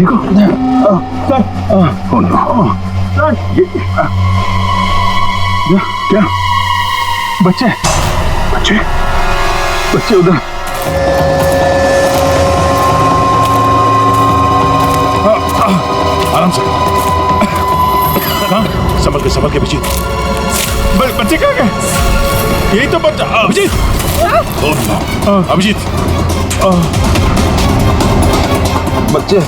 ठीक हो? सर क्या बच्चे बच्चे बच्चे उधर। आराम से, संभल के अभिजीत। बच्चे कहाँ गए? यही तो बच्चा। अभिजीत, अभिजीत, बच्चे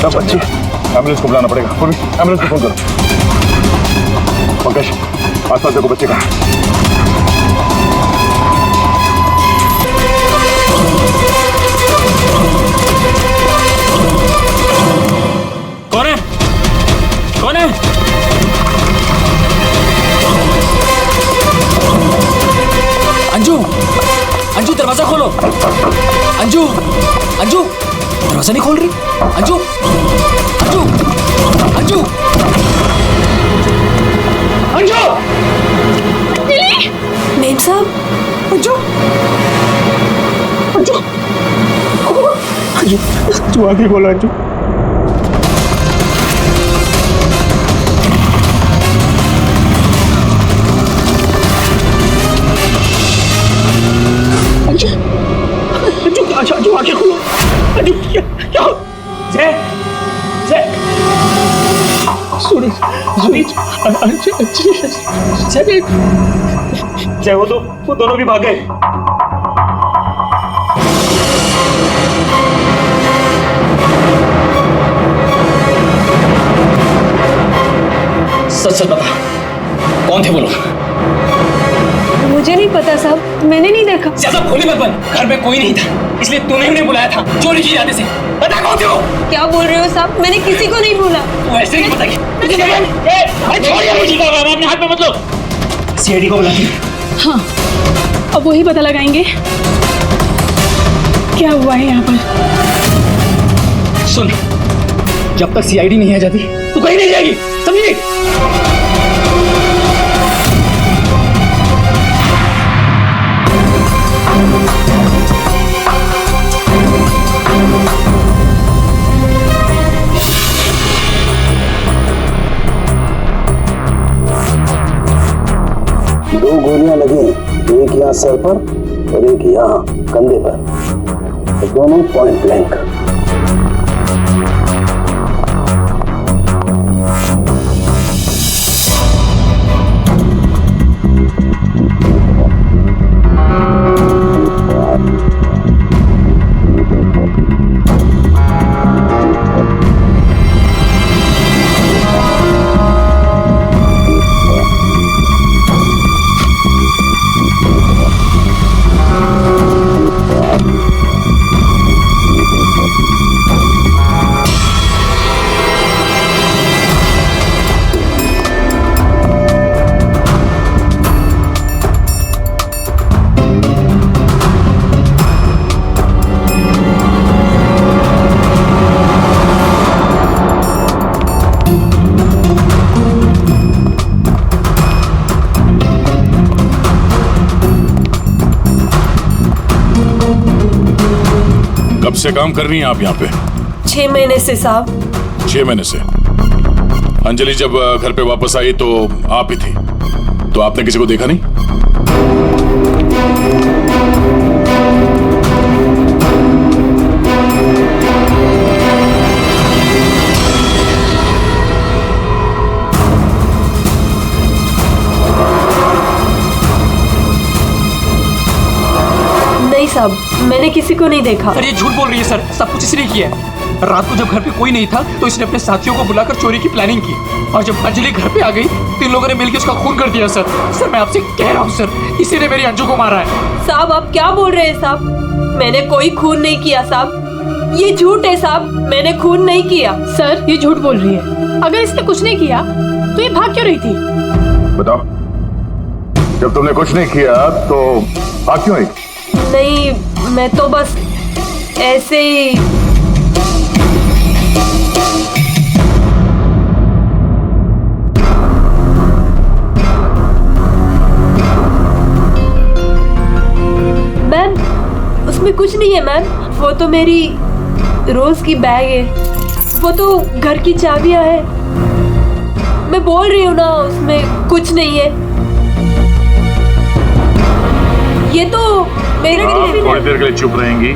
बच्चे एम्बुलेंस को बुलाना पड़ेगा। एम्बुलेंस को फोन करो। पंकज, आसपास देखो बच्चे कहाँ। कौन है? कौन है? अंजू, अंजू दरवाजा खोलो। अंजू, अंजू दरवाजा नहीं खोल रही। अंजू, अंजू, अंजू, अंजू। मेम साहब, अंजू अंजू अंजू तू आगे बोलो। अंजू अंजू आगे खोलो। अंजू क्या? जय, जय, सुनी जय, वो दोनों भी भाग गए। सच सच बता, कौन थे वो लोग? मुझे नहीं पता साहब, मैंने नहीं देखा। ज्यादा भोली मत बन। घर में कोई नहीं था, इसलिए तूने उन्हें बुलाया था चोरी की इरादे से। बता कौन थे वो? क्या बोल रहे हो साहब? मैंने किसी को नहीं बोला। तू ऐसे नहीं बताएगी। अपने हाथ में मत लो। सीआईडी को बुलाती। हाँ, अब वही पता लगाएंगे क्या हुआ है यहाँ पर। सुन, जब तक सीआईडी नहीं आ जाती तू कहीं नहीं जाएगी, समझी? दो गोलियां लगी, एक यहाँ सर पर और एक यहाँ कंधे पर, दोनों पॉइंट ब्लैंक। कब से काम कर रही हैं आप यहाँ पे? 6 महीने से साहब। 6 महीने से। अंजलि जब घर पे वापस आई तो आप ही थी, तो आपने किसी को देखा नहीं? नहीं साहब, मैंने किसी को नहीं देखा। सर ये झूठ बोल रही है सर, सब कुछ इसने किया है। रात को जब घर पे कोई नहीं था तो इसने अपने साथियों को बुलाकर चोरी की प्लानिंग की, और जब अंजलि घर पे आ गई तो इन लोगों ने मिलकर उसका खून कर दिया। सर सर मैं आपसे कह रहा हूँ सर, इसी ने मेरी अंजू को मारा है। साहब आप क्या बोल रहे हैं साहब? मैंने कोई खून नहीं किया साहब, ये झूठ है साहब, मैंने खून नहीं किया। सर ये झूठ बोल रही है, अगर इसने कुछ नहीं किया तो ये भाग क्यों रही थी? बताओ, जब तुमने कुछ नहीं किया तो भाग क्यों रही? नहीं, मैं तो बस ऐसे ही। मैम, उसमें कुछ नहीं है मैम, वो तो मेरी रोज की बैग है। वो तो घर की चाबियां है। मैं बोल रही हूँ ना, उसमें कुछ नहीं है। ये तो मेरे टिफिन थोड़ी है। देर के लिए चुप रहेंगी।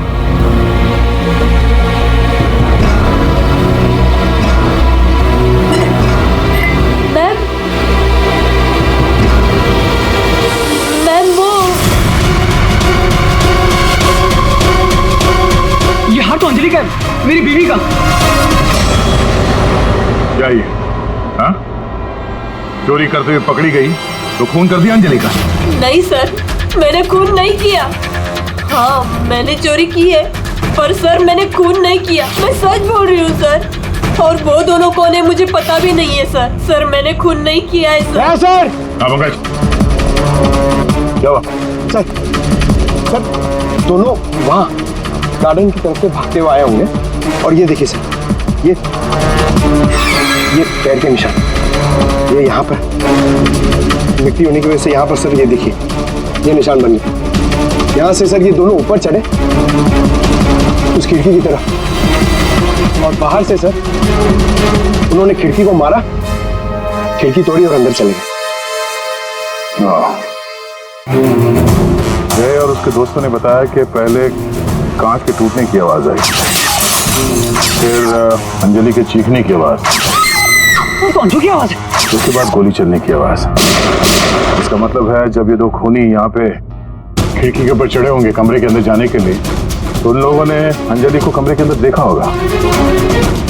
मैम, मैम वो ये हार तो अंजलि का है, मेरी बीवी का। क्या ये? हाँ? चोरी करते हुए पकड़ी गई तो खून कर दिया अंजलि का? नहीं सर, मैंने खून नहीं किया। हाँ, मैंने चोरी की है, पर सर मैंने खून नहीं किया। मैं सच बोल रही हूँ सर। और वो दोनों कौन है मुझे पता भी नहीं है सर। सर मैंने खून नहीं किया है सर। सर हाँ पंकज, क्या हुआ? सर दोनों वहाँ गार्डन की तरफ से भागते हुए आए होंगे। और ये देखिए सर, ये पैर के निशान, ये यहाँ पर मिट्टी होने की वजह से यहाँ पर सर ये देखिए ये निशान बन गए। यहाँ से सर ये दोनों ऊपर चढ़े उस खिड़की की तरफ, और बाहर से सर उन्होंने खिड़की को मारा, खिड़की तोड़ी और अंदर चले गए। जय और उसके दोस्तों ने बताया कि पहले कांच के टूटने की आवाज आई, फिर अंजलि के चीखने की आवाज, तो अंजू की आवाज है। उसके बाद गोली चलने की आवाज। इसका मतलब है जब ये दो खूनी यहाँ पे खिड़की के ऊपर चढ़े होंगे कमरे के अंदर जाने के लिए, तो उन लोगों ने अंजलि को कमरे के अंदर देखा होगा।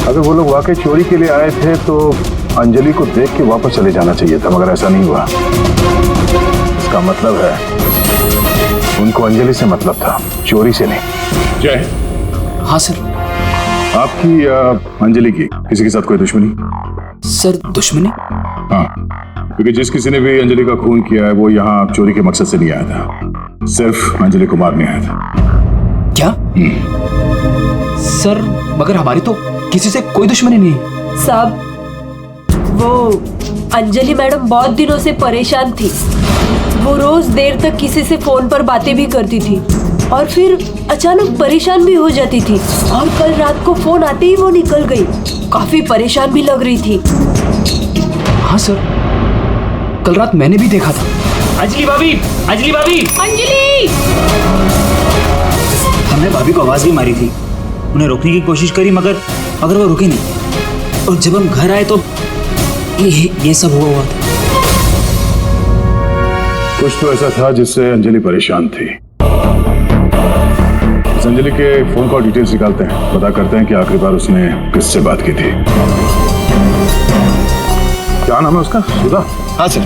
अगर वो लोग वाकई चोरी के लिए आए थे तो अंजलि को देख के वापस चले जाना चाहिए था, मगर ऐसा नहीं हुआ। इसका मतलब है उनको अंजलि से मतलब था, चोरी से नहीं। जय। हाँ सर। आपकी अंजलि की किसी के साथ कोई दुश्मनी? सर दुश्मनी? हाँ, क्योंकि जिस किसी ने भी अंजलि का खून किया है वो यहाँ चोरी के मकसद से नहीं आया था, सिर्फ अंजलि को मारने आया था। क्या? सर मगर हमारी तो किसी से कोई दुश्मनी नहीं। साहब, वो अंजलि मैडम बहुत दिनों से परेशान थी। वो रोज देर तक किसी से फोन पर बातें भी करती थी और फिर अचानक परेशान भी हो जाती थी। और कल रात को फोन आते ही वो निकल गई। काफी परेशान भी लग रही थी। हाँ सर, कल रात मैंने भी देखा था। अंजलि भाभी, अंजलि भाभी, अंजलि! हमने भाभी को आवाज भी मारी थी, उन्हें रोकने की कोशिश करी मगर वो रुके नहीं। और जब हम घर आए तो ये सब हुआ था। कुछ तो ऐसा था जिससे अंजलि परेशान थी। इस अंजलि के फोन कॉल डिटेल्स निकालते हैं, पता करते हैं कि आखिरी बार उसने किससे बात की थी। क्या नाम है उसका? सुधा? हाँ सर,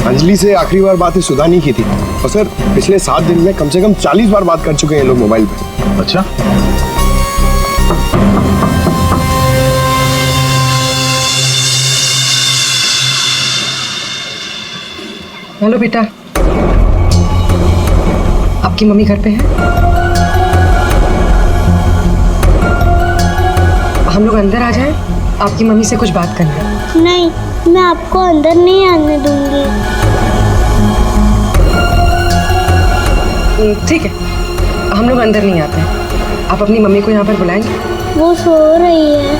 अंजलि से आखिरी बार बात सुधा नहीं की थी। और सर पिछले 7 दिन में कम से कम 40 बार बात कर चुके हैं लोग मोबाइल पे। अच्छा, हेलो बेटा, आपकी मम्मी घर पे है? हम लोग अंदर आ जाएं? आपकी मम्मी से कुछ बात करना है। नहीं, मैं आपको अंदर नहीं आने दूंगी। ठीक है, हम लोग अंदर नहीं आते। आप अपनी मम्मी को यहाँ पर बुलाएंगे? वो सो रही है।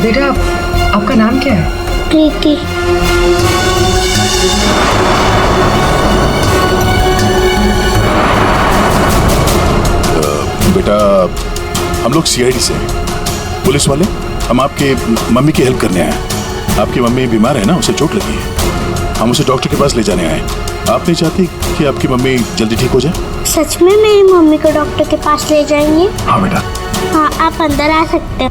बेटा, आपका नाम क्या है? प्रीति। बेटा हम लोग सीआईडी से हैं, पुलिस वाले। हम आपके मम्मी की हेल्प करने आए हैं। आपकी मम्मी बीमार है ना, उसे चोट लगी है, हम उसे डॉक्टर के पास ले जाने आए। आप नहीं चाहती कि आपकी मम्मी जल्दी ठीक हो जाए? सच में मेरी मम्मी को डॉक्टर के पास ले जाएंगे? हाँ बेटा। हाँ, आप अंदर आ सकते हो।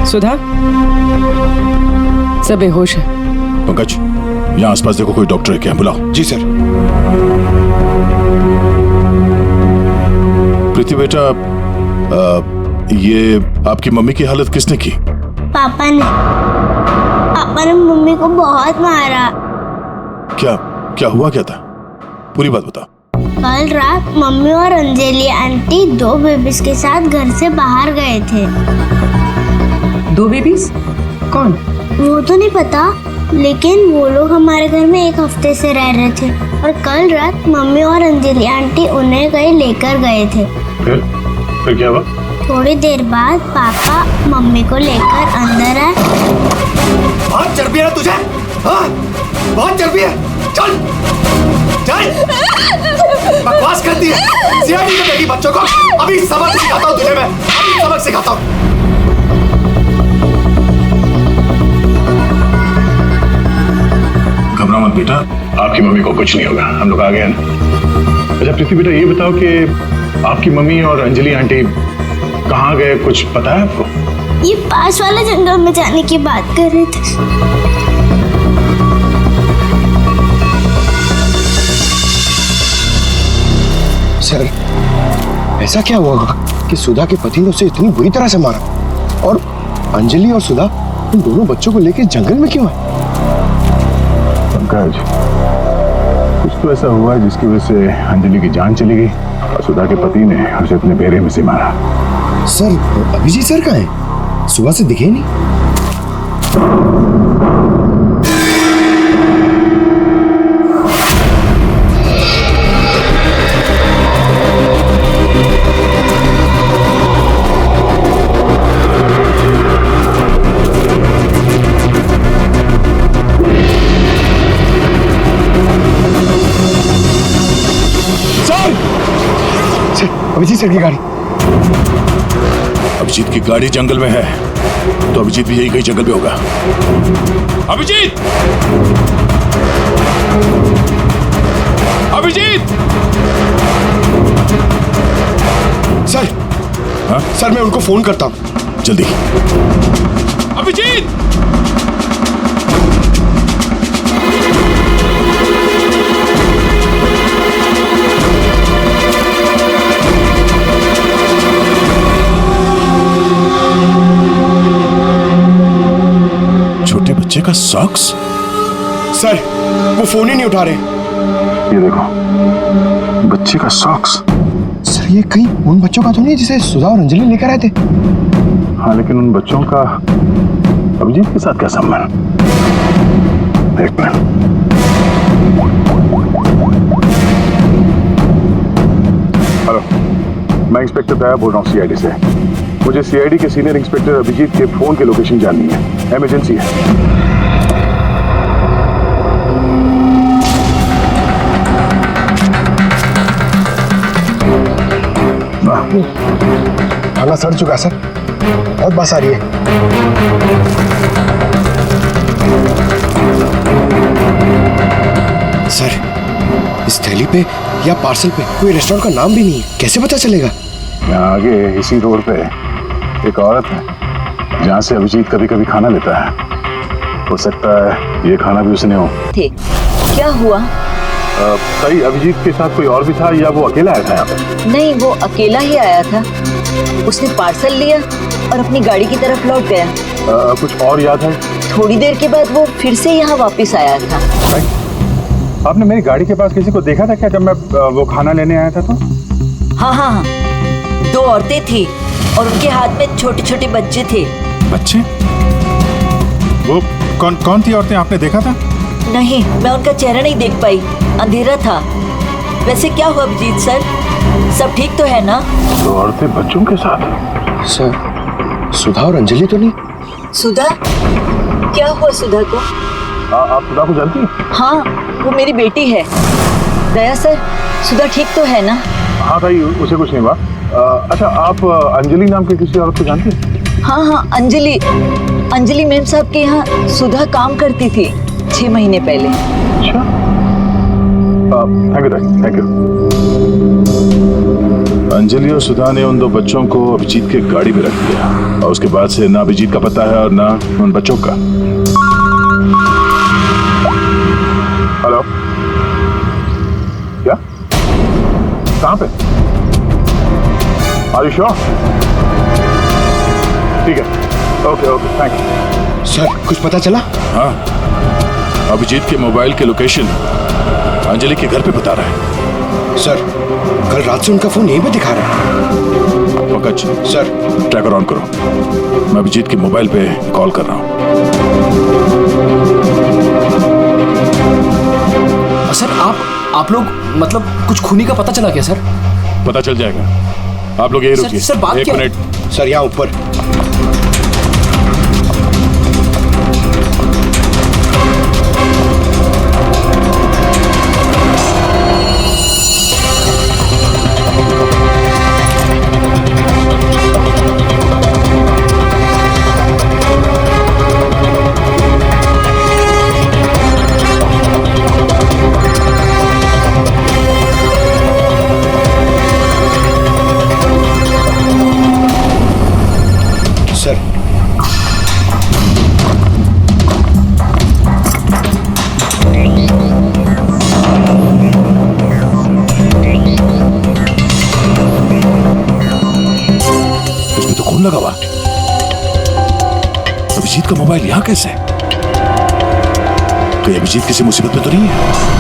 सुधा, सब बेहोश है। पंकज, यहाँ आसपास देखो कोई डॉक्टर है क्या, बुलाओ। जी सर। प्रीति बेटा, ये आपकी मम्मी की हालत किसने की? पापा ने मम्मी को बहुत मारा। क्या क्या हुआ, क्या था? पूरी बात बता। कल रात मम्मी और अंजलि आंटी 2 बेबीज के साथ घर से बाहर गए थे। 2 बेबीज? कौन? वो तो नहीं पता, लेकिन वो लोग हमारे घर में एक हफ्ते से रह रहे थे और कल रात मम्मी और अंजलि आंटी उन्हें कहीं लेकर गए थे। फिर क्या हुआ? थोड़ी देर बाद पापा मम्मी को लेकर अंदर आए। बहुत चर्बी है तुझे, हाँ? बहुत चर्बी है। चल चल, बकवास करती है, सीआईडी में देगी बच्चों को। अभी सबक सिखाता हूँ तुझे मैं, अभी सबक सिखाता हूँ। घबरा मत बेटा, आपकी मम्मी को कुछ नहीं होगा, हम लोग आ गए हैं ना। अच्छा प्रीति बेटा, ये बताओ कि आपकी मम्मी और अंजलि आंटी कहाँ गए, कुछ पता है आपको? ये पास वाले जंगल में जाने की बात कर रहे थे। सर, ऐसा क्या हुआ होगा कि सुधा के पति ने उसे इतनी बुरी तरह से मारा, और अंजलि और सुधा उन दोनों बच्चों को लेकर जंगल में क्यों है? पंकज, कुछ तो ऐसा हुआ है जिसकी वजह से अंजलि की जान चली गई और सुधा के पति ने उसे अपने बेरे में से मारा। सर, अभिजीत सर कहाँ है? सुबह से दिखे नहीं। अभिजीत सर की गाड़ी। अभिजीत की गाड़ी जंगल में है, तो अभिजीत भी यही कहीं जंगल में होगा। अभिजीत! अभिजीत! सर, हाँ? सर मैं उनको फोन करता हूँ। जल्दी। अभिजीत! बच्चे का सॉक्स? सर, वो फोन ही नहीं उठा रहे। ये देखो, बच्चे का सॉक्स। सर, ये कहीं उन बच्चों का तो नहीं जिसे सुधा और अंजलि लेकर आए थे? हाँ, लेकिन उन बच्चों का अभिजीत के साथ क्या संबंध? एक मिनट। हेलो, मैं इंस्पेक्टर दया बोल रहा हूँ सीआईडी से। मुझे सीआईडी के सीनियर इंस्पेक्टर अभिजीत के फोन की लोकेशन जाननी है, इमरजेंसी है। थाना सड़ चुका सर, बहुत बस आ रही है। सर, इस थैली पे या पार्सल पे कोई रेस्टोरेंट का नाम भी नहीं है, कैसे पता चलेगा? यहाँ आगे इसी रोड पे एक औरत है जहाँ से अभिजीत कभी कभी खाना लेता है। हो सकता है ये खाना भी उसने हो। थे, क्या हुआ? सही, अभिजीत के साथ कोई और भी था या वो अकेला आया था यहाँ पे? नहीं, वो अकेला ही आया था। उसने पार्सल लिया और अपनी गाड़ी की तरफ लौट गया। कुछ और याद है? थोड़ी देर के बाद वो फिर से यहाँ वापस आया था। आपने मेरी गाड़ी के पास किसी को देखा था क्या जब मैं वो खाना लेने आया था तो? हाँ हाँ हाँ, 2 औरतें थी और उनके हाथ में छोटे छोटे बच्चे थे। बच्चे? वो कौन थी औरतें, आपने देखा था? नहीं, मैं उनका चेहरा नहीं देख पाई, अंधेरा था। वैसे क्या हुआ अभिजीत सर, सब ठीक तो है ना? 2 औरतें बच्चों के साथ? सर, सुधा और अंजलि तो नहीं? सुधा? क्या हुआ सुधा को? आप सुधा को जानती हैं? हाँ, वो मेरी बेटी है। दया सर, सुधा ठीक तो है ना? हाँ भाई, उसे कुछ नहीं हुआ। अच्छा, आप अंजलि नाम के किसी औरत को जानती हैं? हाँ हाँ, अंजलि मैम साहब के यहाँ सुधा काम करती थी 6 महीने पहले। अच्छा, थैंक यू। अंजलि और सुधा ने उन 2 बच्चों को अभिजीत के गाड़ी में रख दिया और उसके बाद से ना अभिजीत का पता है और ना उन बच्चों का। हेलो, क्या? कहाँ पे? Are you sure? ठीक है, ओके, थैंक यू। सर, कुछ पता चला? हाँ, अभिजीत के मोबाइल के लोकेशन अंजलि के घर पे बता रहा है। सर, कल रात से उनका फोन यहीं पे दिखा रहा है। पंकज, सर, ट्रैकर ऑन करो, मैं अभिजीत के मोबाइल पे कॉल कर रहा हूँ। आप लोग मतलब कुछ खूनी का पता चला क्या सर? पता चल जाएगा, आप लोग यही सर, रुकिए। सर, बात एक क्या है? मिनट। सर यहाँ ऊपर। सर इसमें तो खून लगा हुआ। अभिजीत का मोबाइल यहाँ कैसे? तो अभिजीत किसी मुसीबत में तो नहीं है?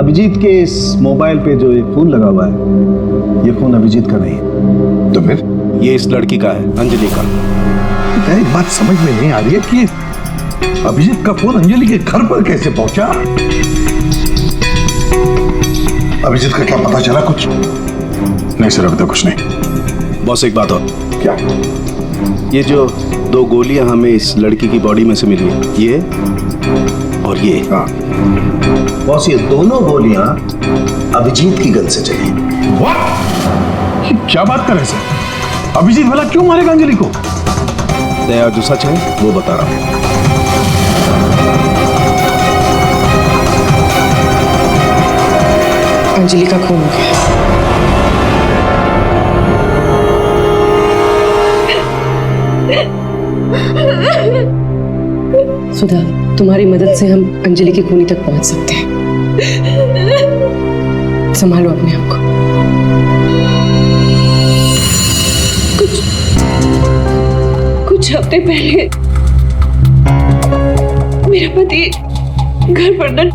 अभिजीत के इस मोबाइल पे जो एक फोन लगा हुआ है, ये फोन अभिजीत का नहीं है। तो फिर ये इस लड़की का है, अंजलि का। एक बात समझ में नहीं आ रही है कि अभिजीत का फोन अंजलि के घर पर कैसे पहुंचा? अभिजीत का क्या पता चला कुछ? नहीं सर, अभी तक कुछ नहीं। बॉस एक बात और। क्या? ये जो 2 गोलियां हमें इस लड़की की बॉडी में से मिली है, ये और ये। हाँ। बॉस ये दोनों गोलियां अभिजीत की गन से चली। What? क्या बात कर रहे हैं सर? अभिजीत भला क्यों मारेगा अंजलि को? दया जो सच है वो बता रहा हूं। अंजलि का खून हो गया। सुधा, तुम्हारी मदद से हम अंजलि की खूनी तक पहुंच सकते हैं। संभालो अपने आप को। कुछ हफ्ते पहले मेरा पति घर पर न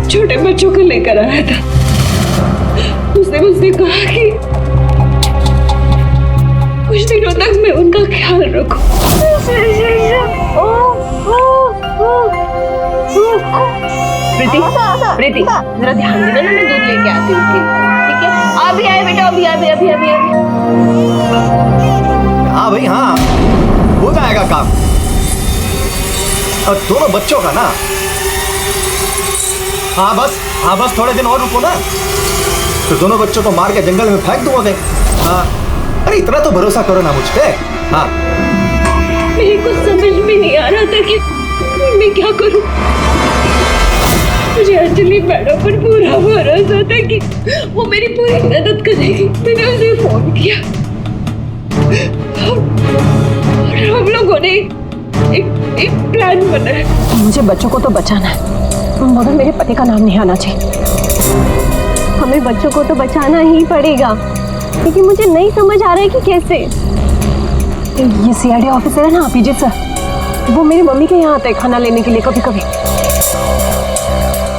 छोटे बच्चों को लेकर आया था। उसने मुझसे कहा कि कुछ दिनों तक मैं उनका ख्याल रखूं। प्रीति, प्रीति, जरा ध्यान देना ना, मैं दूध लेके आती हूँ, ठीक है? अभी आए बेटा, अभी। हाँ भाई हाँ, हो जाएगा काम। और दोनों बच्चों का ना। हाँ बस थोड़े दिन और रुको ना। तो दोनों बच्चों को मार के जंगल में फेंक दूंगा मैं। हाँ, अरे इतना तो भरोसा करो ना मुझ पे। हाँ, मेरे को समझ में नहीं आ रहा था कि मैं क्या करूं। मुझे अंजलि मैडम पर पूरा भरोसा था कि वो मेरी पूरी मदद करेगी। मैंने उसे फोन किया और हम लोगों ने एक प्लान बनाया। मुझे बच्चों को तो बचाना है, मगर मेरे पति का नाम नहीं आना चाहिए। हमें बच्चों को तो बचाना ही पड़ेगा, लेकिन मुझे नहीं समझ आ रहा है कि कैसे। ये सीआईडी ऑफिसर है ना अभिजीत सर, वो मेरी मम्मी के यहाँ आते हैं खाना लेने के लिए कभी कभी।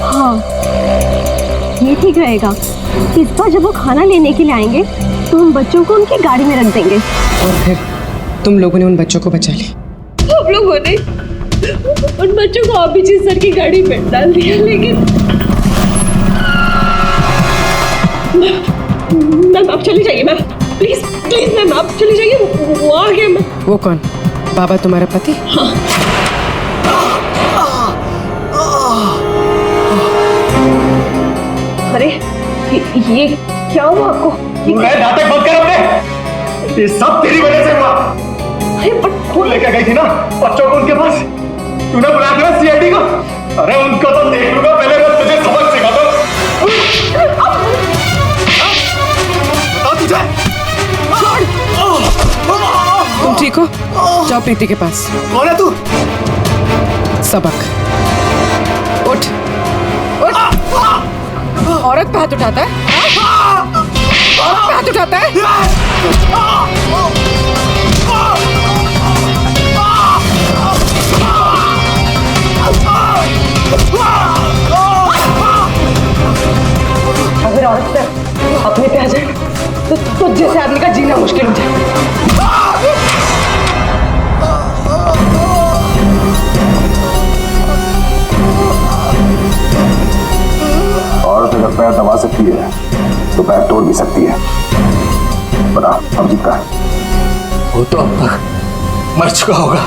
हाँ, ये ठीक रहेगा। इस बार जब वो खाना लेने के लिए आएंगे तो हम बच्चों को उनकी गाड़ी में रख देंगे। और फिर तुम लोगों ने उन बच्चों को बचा लिया। हम लोगों ने उन बच्चों को अभिजीत सर की गाड़ी में डाल दिया, लेकिन मैम आप चली जाइए। मैम प्लीज प्लीज मैम आप चली जाइए। वो आ गया। मैम वो कौन? बाबा तुम्हारा पति? हाँ। अरे ये क्या हुआ आपको? मैं नाटक बंद कर अपने। ये सब तेरी वजह से हुआ। अरे बट तू लेकर गई थी ना बच्चों को उनके पास, तूने बुलाया था ना सीआईडी को। अरे उनको तो देख लूंगा, पहले मैं तुझे सबक सिखा दूं। बताओ तुझे। तुम ठीक हो? जाओ प्रीति के पास। कौन है तू? सबक। उठ उठ। औरत पे हाथ उठाता है? औरत पे हाथ उठाता है? अगर औरत पे अपने पे आ जाए तो जैसे आदमी का जीना मुश्किल हो जाए। औरत अगर पैर दबा सकती है तो पैर तोड़ भी सकती है। बता अभिजीत का है? वो तो अब तक मर चुका होगा।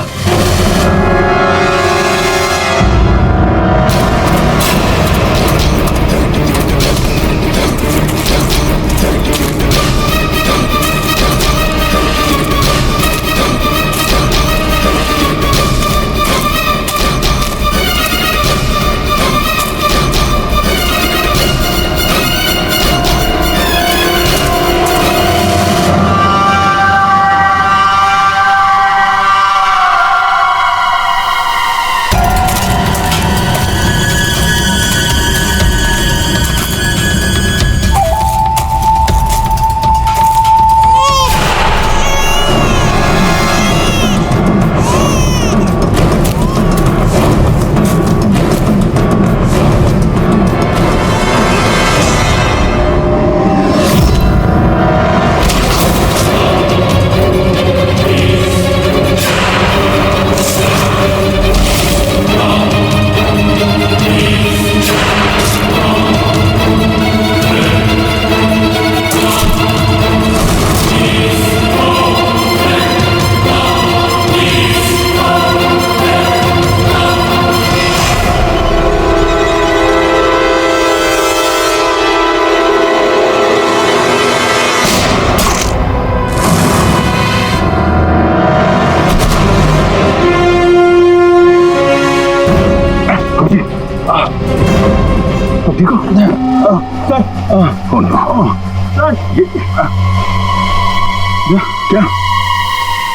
क्या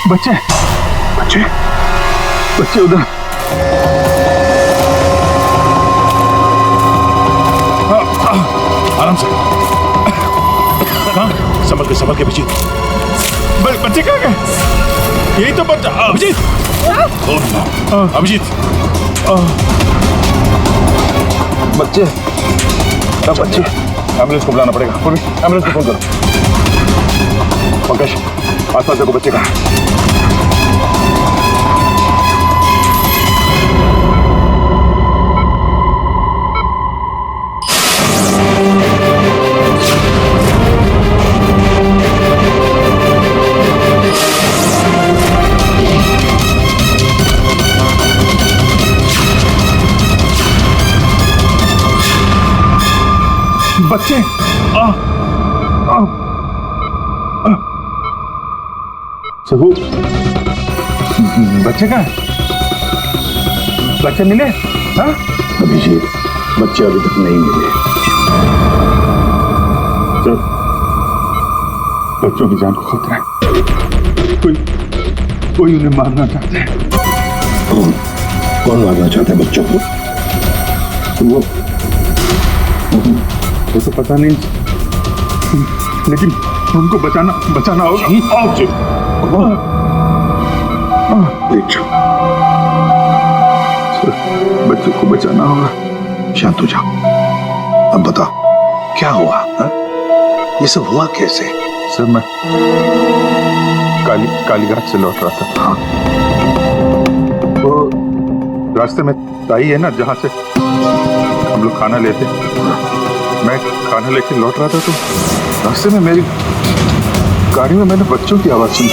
बच्चे बच्चे बच्चे उधर। आराम से। संभल के अभिजीत। बच्चे कहाँ गए? यही तो बच्चा। अभिजीत अभिजीत बच्चे बच्चे एम्बुलेंस को बुलाना पड़ेगा। एम्बुलेंस को फोन करो। पंकज आसपास देखो बच्चे कहाँ हैं। बच्चे तो वो बच्चे का बच्चे मिले? हाँ अभिजीत, बच्चे अभी तक नहीं मिले। सर, बच्चों की जान को खतरा है। कोई उन्हें मारना चाहता है। कौन मारना चाहता है बच्चों को? वो तो पता नहीं, लेकिन उनको बचाना होगा। आओ जी, बच्चों को बचाना होगा। शांत हो जाओ। अब बताओ क्या हुआ? हा? ये सब हुआ कैसे? सर, मैं कालीघाट से लौट रहा था। हाँ। वो रास्ते में ताई है ना, जहाँ से हम लोग खाना लेते, मैं खाना लेके लौट रहा था, तो रास्ते में मेरी गाड़ी में मैंने बच्चों की आवाज सुनी।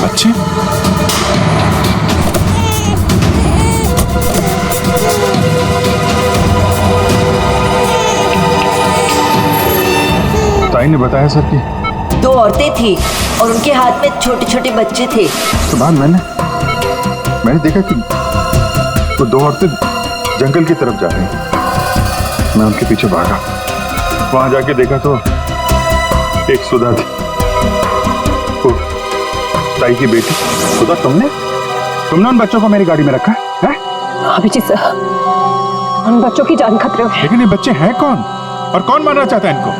बच्चे? ताई ने बताया सर कि 2 औरतें थी और उनके हाथ में छोटे छोटे बच्चे थे। तो बाद मैंने देखा कि वो 2 औरतें जंगल की तरफ जा रही हैं। मैं उनके पीछे भागा, वहां जाके देखा तो एक सुधा थी, वो ताई की बेटी। सुधा, तुमने उन बच्चों को मेरी गाड़ी में रखा है? अभिजीत सर, उन बच्चों की जान खतरे में। लेकिन ये बच्चे हैं कौन और कौन मारना चाहता है इनको?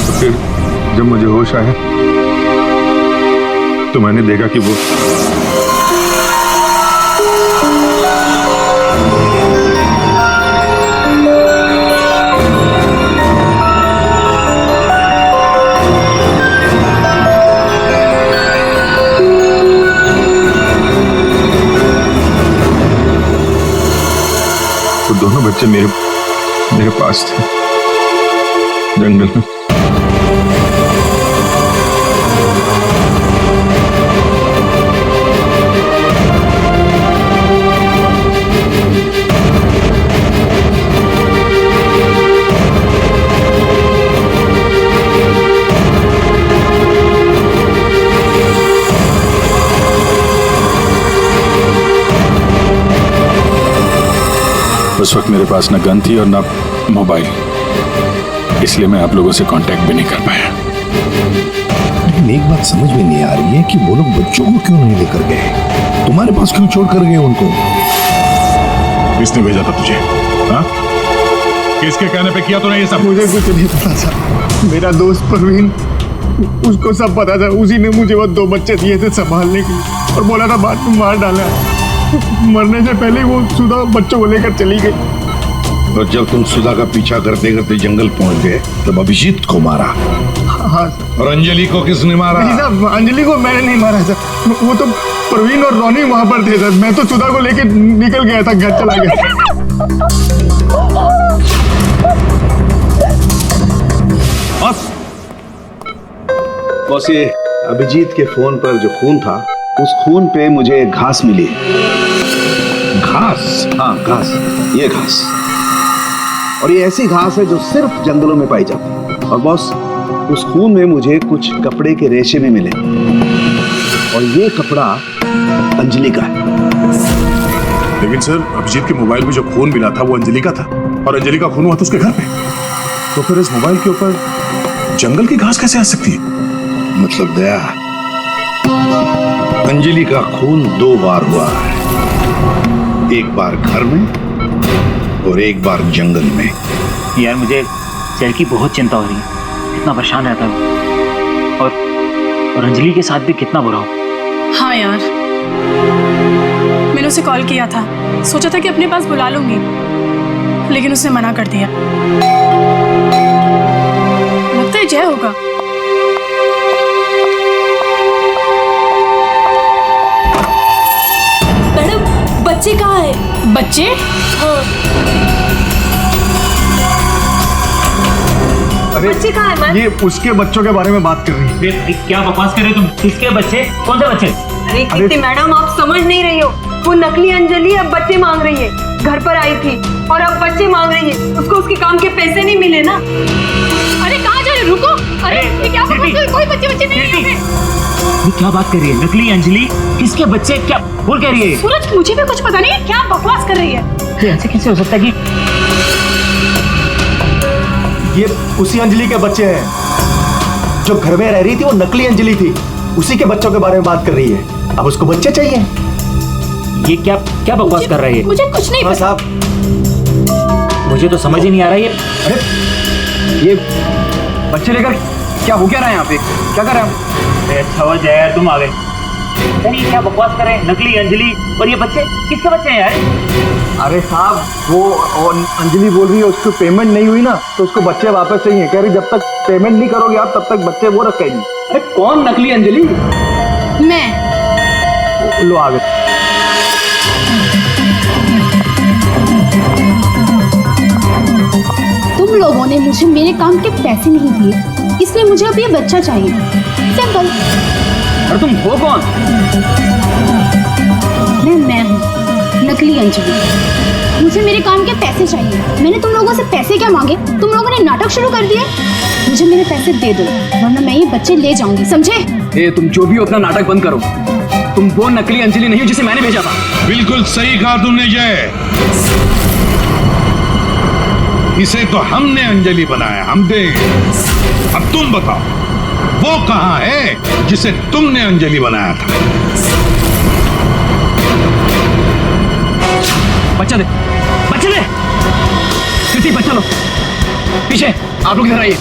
तो फिर जब मुझे होश आया तो मैंने देखा कि वो दोनों बच्चे मेरे पास थे जंगल में। उस वक्त मेरे पास ना गन थी और ना मोबाइल, इसलिए मैं आप लोगों से कांटेक्ट भी नहीं कर पाया। लेकिन एक बात समझ में नहीं आ रही है कि वो लोग बच्चों को क्यों नहीं लेकर गए? तुम्हारे पास क्यों छोड़ कर गए उनको? किसने भेजा था तुझे? हाँ? किसके कहने पे किया तूने ये सब? मुझे कुछ नहीं पता था। मेरा दोस्त परवीन, उसको सब पता था। उसी ने मुझे वो 2 बच्चे दिए थे संभालने के लिए और बोला था बाद में मार डाला। मरने से पहले वो सुधा बच्चों को लेकर चली गई। और जब तुम सुधा का पीछा करते करते जंगल पहुंच गए तब अभिजीत को मारा। हाँ। और अंजलि को किसने मारा? नहीं साहब, अंजलि को मैंने नहीं मारा सर। वो तो परवीन और रोनी वहां पर थे सर। मैं तो सुधा को लेकर निकल गया था, घर चला गया। बस ये अभिजीत के फोन पर जो खून था, उस खून पे मुझे घास मिली। घास? हाँ, घास। ये घास, और ये ऐसी घास है जो सिर्फ जंगलों में पाई जाती है। और बॉस, उस खून में मुझे कुछ कपड़े के रेशे भी मिले, और ये कपड़ा अंजलि का है। लेकिन सर, अभिजीत के मोबाइल में जो खून मिला था वो अंजलि का था, और अंजलि का खून हुआ था उसके घर पे। तो फिर इस मोबाइल के ऊपर जंगल की घास कैसे आ सकती है? मतलब दया, अंजलि का खून 2 बार हुआ है, एक बार घर में और एक बार जंगल में। यार, मुझे सर की बहुत चिंता हो रही है। कितना परेशान रहता है और अंजलि के साथ भी कितना बुरा हो। हाँ यार, मैंने उसे कॉल किया था, सोचा था कि अपने पास बुला लूंगी, लेकिन उसने मना कर दिया। लगता है जय होगा। मैडम, बच्चे कहाँ हैं? बच्चे? हाँ। बच्चे कहाँ है मैम? ये उसके बच्चों के बारे में बात कर रही है। भाई क्या बकवास कर रहे हो तुम? किसके बच्चे? कौन से बच्चे? अरे कीर्ति मैडम, आप समझ नहीं रही हो। वो नकली अंजलि अब बच्चे मांग रही है। घर पर आई थी और अब बच्चे मांग रही है। उसको उसके काम के पैसे नहीं मिले ना। अरे कहाँ जा रहे? रुको। अरे ये क्या बकवास कर रही हो? कोई बच्चे नहीं है यहाँ पे। ये क्या बात कर रही है? नकली अंजलि? किसके बच्चे? क्या बोल कह रही है? सूरज, मुझे भी कुछ पता नहीं है, क्या बकवास कर रही है। ये ऐसे कैसे हो सकता है कि ये उसी अंजलि के बच्चे हैं जो घर में रह रही थी। वो नकली अंजलि थी, उसी के बच्चों के बारे में बात कर रही है। अब उसको बच्चे चाहिए। ये क्या क्या बकवास कर रही है? मुझे कुछ नहीं हाँ पता। साहब, मुझे तो समझ ही नहीं आ रहा है ये। अरे ये बच्चे लेकर क्या हो क्या रहा है यहाँ पे? क्या कर रहे हैं? अच्छा हुआ जय यार तुम आ गए। यार ये क्या बकवास कर रहे हैं? नकली अंजलि और ये बच्चे किसके बच्चे हैं यार? अरे साहब, वो अंजलि बोल रही है उसको पेमेंट नहीं हुई ना, तो उसको बच्चे वापस चाहिए। कह रही जब तक पेमेंट नहीं करोगे आप तब तक बच्चे वो रखेगी। अरे कौन नकली अंजलि? मैं। लो आ गए। तुम लोगों ने मुझे मेरे काम के पैसे नहीं दिए, इसलिए मुझे अब ये बच्चा चाहिए। सिंपल। और तुम हो कौन? मैं हूँ नकली अंजलि। मुझे मेरे काम के पैसे चाहिए। मैंने तुम लोगों से पैसे क्या मांगे? तुम लोगों ने नाटक शुरू कर दिया। मुझे मेरे पैसे दे दो, वरना मैं ये बच्चे ले जाऊंगी, समझे? ए, तुम जो भी हो अपना नाटक बंद करो। तुम वो नकली अंजलि नहीं हो जिसे मैंने भेजा था। बिल्कुल सही कहा तुमने जय। इसे तो हमने अंजलि बनाया, हम देंगे। अब तुम बताओ वो कहां है जिसे तुमने अंजलि बनाया था? बच्चा दे, बच्चा दे। कृति बच्चा लो। पीछे आप लोग इधर आइए,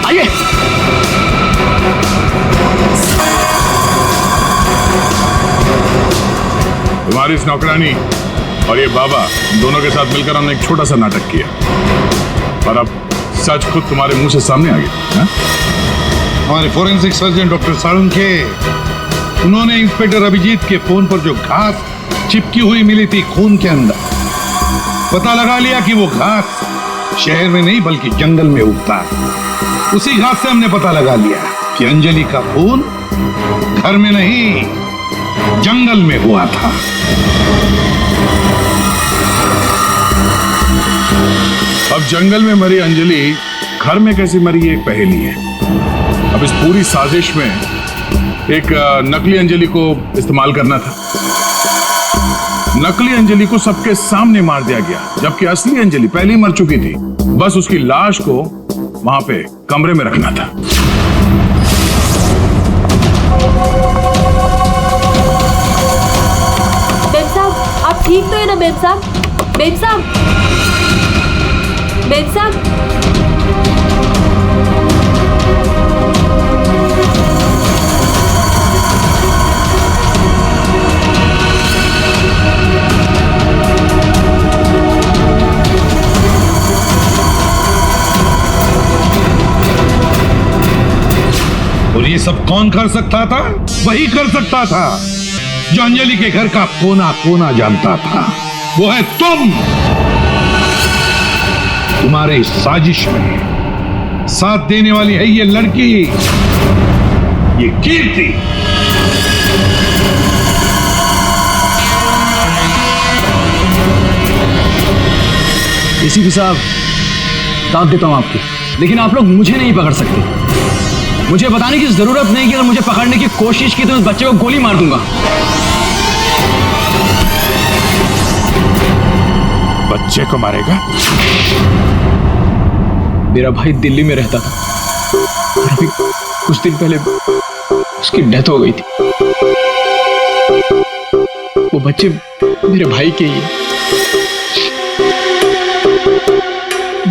आइए। तुम्हारी इस नौकरानी और ये बाबा दोनों के साथ मिलकर हमने एक छोटा सा नाटक किया, पर अब सच खुद तुम्हारे मुंह से सामने आ गया। हमारे फोरेंसिक सर्जन डॉक्टर साळुंखे, उन्होंने इंस्पेक्टर अभिजीत के फोन पर जो घास चिपकी हुई मिली थी खून के अंदर, पता लगा लिया कि वो घास शहर में नहीं बल्कि जंगल में उगता है। उसी घास से हमने पता लगा लिया कि अंजलि का खून घर में नहीं जंगल में हुआ था। अब जंगल में मरी अंजलि घर में कैसे मरी एक पहेली है। अब इस पूरी साजिश में एक नकली अंजलि को इस्तेमाल करना था। नकली अंजलि को सबके सामने मार दिया गया, जबकि असली अंजलि पहले ही मर चुकी थी। बस उसकी लाश को वहां पे कमरे में रखना था। बेन साहब, आप ठीक तो है ना? बेन साहब, बेन साहब, बेन साहब। और ये सब कौन कर सकता था? वही कर सकता था जो अंजलि के घर का कोना कोना जानता था। वो है तुम। तुम्हारे इस साजिश में साथ देने वाली है ये लड़की, ये कीर्ति। एसीपी साहब, दाद देता हूं आपकी, लेकिन आप लोग मुझे नहीं पकड़ सकते। मुझे बताने की जरूरत नहीं कि अगर मुझे पकड़ने की कोशिश की तो उस बच्चे को गोली मार दूंगा। बच्चे को मारेगा? मेरा भाई दिल्ली में रहता था और अभी कुछ दिन पहले उसकी डेथ हो गई थी। वो बच्चे मेरे भाई के ही हैं।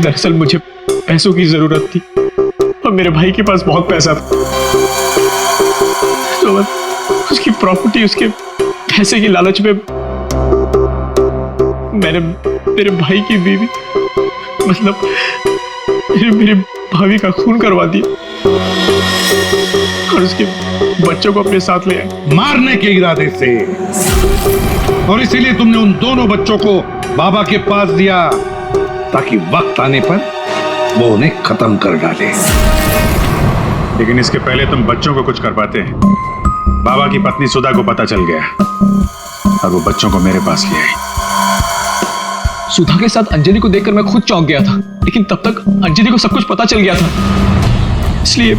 दरअसल मुझे पैसों की जरूरत थी और मेरे भाई के पास बहुत पैसा था, तो उसकी प्रॉपर्टी, उसके पैसे की लालच में मैंने मेरे भाई की बीवी, मतलब मेरे भाभी का खून करवा दिया और उसके बच्चों को अपने साथ ले आए मारने के इरादे से। और इसीलिए तुमने उन दोनों बच्चों को बाबा के पास दिया ताकि वक्त आने पर वो उन्हें खत्म कर डाले। लेकिन इसके पहले तुम बच्चों को कुछ कर पाते हैं। बाबा की पत्नी सुधा को पता चल गया और वो बच्चों को मेरे पास ले आई। सुधा के साथ अंजलि को देखकर मैं खुद चौंक गया था, लेकिन तब तक अंजलि को सब कुछ पता चल गया था, इसलिए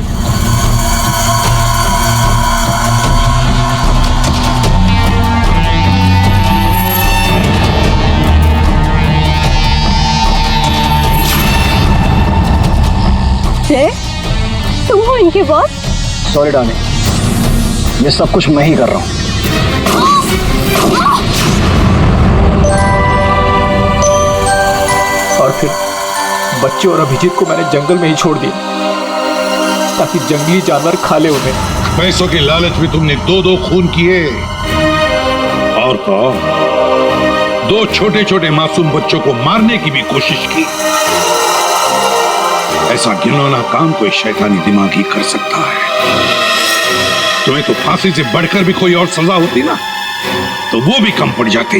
तुम हो इनके बॉस? सॉरी डार्लिंग, ये सब कुछ मैं ही कर रहा हूँ। और फिर बच्चे और अभिजीत को मैंने जंगल में ही छोड़ दिया ताकि जंगली जानवर खा ले उन्हें। पैसों के लालच में तुमने दो खून किए और तो और 2 छोटे छोटे मासूम बच्चों को मारने की भी कोशिश की। ऐसा घिनौना काम कोई शैतानी दिमाग ही कर सकता है। तुम्हें तो फांसी से बढ़कर भी कोई और सजा होती ना, तो वो भी कम पड़ जाती।